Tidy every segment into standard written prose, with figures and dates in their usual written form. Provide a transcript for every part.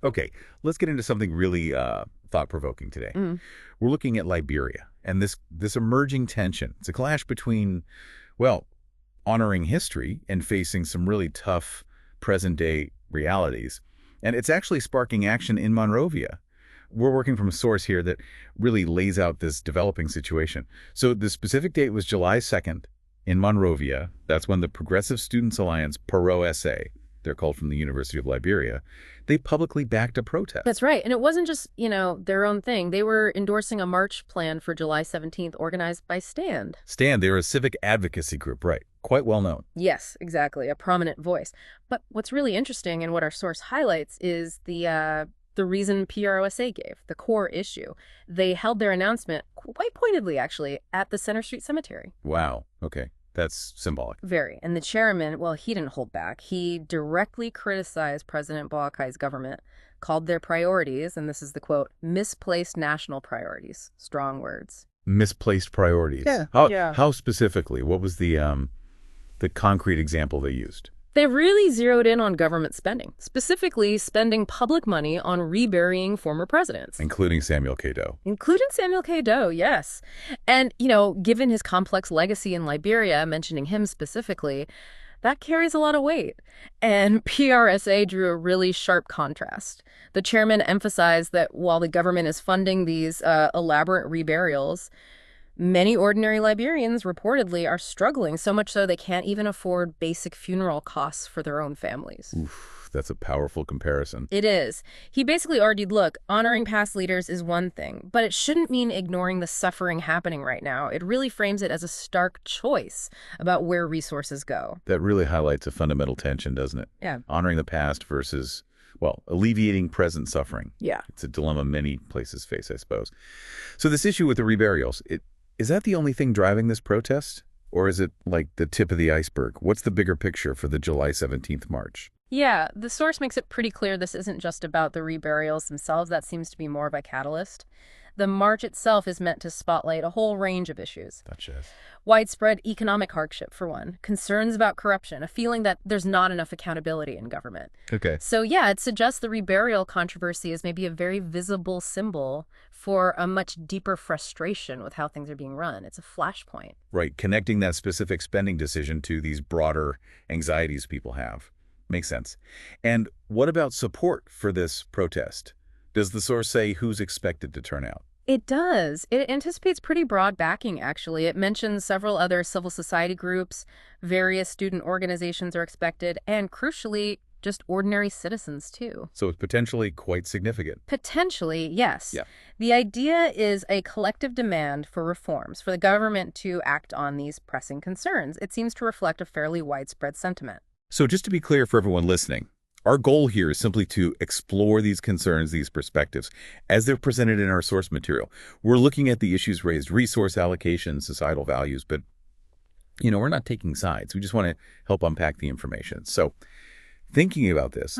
Okay, let's get into something really thought-provoking today. We're looking at Liberia and this emerging tension. It's a clash between, well, honoring history and facing some really tough present-day realities. And it's actually sparking action in Monrovia. We're working from a source here that really lays out this developing situation. So the specific date was July 2nd in Monrovia. That's when the Progressive Students Alliance, PROSA, they're called from the University of Liberia, they publicly backed a protest. That's right. And it wasn't just, their own thing. They were endorsing a march plan for July 17th organized by STAND. STAND, they're a civic advocacy group, right? Quite well known. Yes, exactly. A prominent voice. But what's really interesting and what our source highlights is the reason PROSA gave, the core issue. They held their announcement quite pointedly, actually, at the Center Street Cemetery. Wow. Okay. That's symbolic. Very. And the chairman, well, he didn't hold back. He directly criticized President Boakai's government, called their priorities, and this is the quote, misplaced national priorities. Strong words. Misplaced priorities. Yeah. How specifically? What was the concrete example they used? They really zeroed in on government spending, specifically spending public money on reburying former presidents. Including Samuel K. Doe. Including Samuel K. Doe, yes. And, given his complex legacy in Liberia, mentioning him specifically, that carries a lot of weight. And PRSA drew a really sharp contrast. The chairman emphasized that while the government is funding these elaborate reburials, many ordinary Liberians reportedly are struggling, so much so they can't even afford basic funeral costs for their own families. Oof, that's a powerful comparison. It is. He basically argued, look, honoring past leaders is one thing, but it shouldn't mean ignoring the suffering happening right now. It really frames it as a stark choice about where resources go. That really highlights a fundamental tension, doesn't it? Yeah. Honoring the past versus, well, alleviating present suffering. Yeah. It's a dilemma many places face, I suppose. So this issue with the reburials, is that the only thing driving this protest? Or is it like the tip of the iceberg? What's the bigger picture for the July 17th march? Yeah, the source makes it pretty clear this isn't just about the reburials themselves. That seems to be more of a catalyst. The march itself is meant to spotlight a whole range of issues. Such as? Widespread economic hardship, for one. Concerns about corruption. A feeling that there's not enough accountability in government. Okay. So yeah, it suggests the reburial controversy is maybe a very visible symbol for a much deeper frustration with how things are being run. It's a flashpoint. Right. Connecting that specific spending decision to these broader anxieties people have. Makes sense. And what about support for this protest? Does the source say who's expected to turn out? It does. It anticipates pretty broad backing, actually. It mentions several other civil society groups, various student organizations are expected, and crucially, just ordinary citizens, too. So it's potentially quite significant. Potentially, yes. Yeah. The idea is a collective demand for reforms, for the government to act on these pressing concerns. It seems to reflect a fairly widespread sentiment. So just to be clear for everyone listening, our goal here is simply to explore these concerns, these perspectives, as they're presented in our source material. We're looking at the issues raised, resource allocation, societal values, but, we're not taking sides. We just want to help unpack the information. So thinking about this,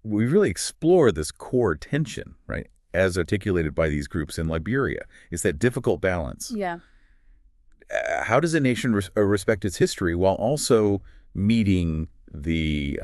we really explore this core tension, right, as articulated by these groups in Liberia. It's that difficult balance. Yeah. How does a nation respect its history while also meeting the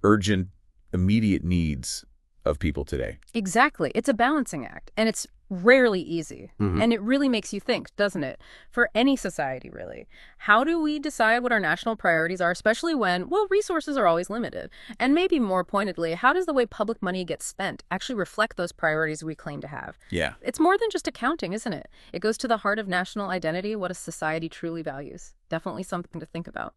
urgent, immediate needs of people today? Exactly. It's a balancing act, and it's rarely easy. And it really makes you think, doesn't it? For any society, really. How do we decide what our national priorities are, especially when, well, resources are always limited? And maybe more pointedly, how does the way public money gets spent actually reflect those priorities we claim to have? Yeah. It's more than just accounting, isn't it? It goes to the heart of national identity, what a society truly values. Definitely something to think about.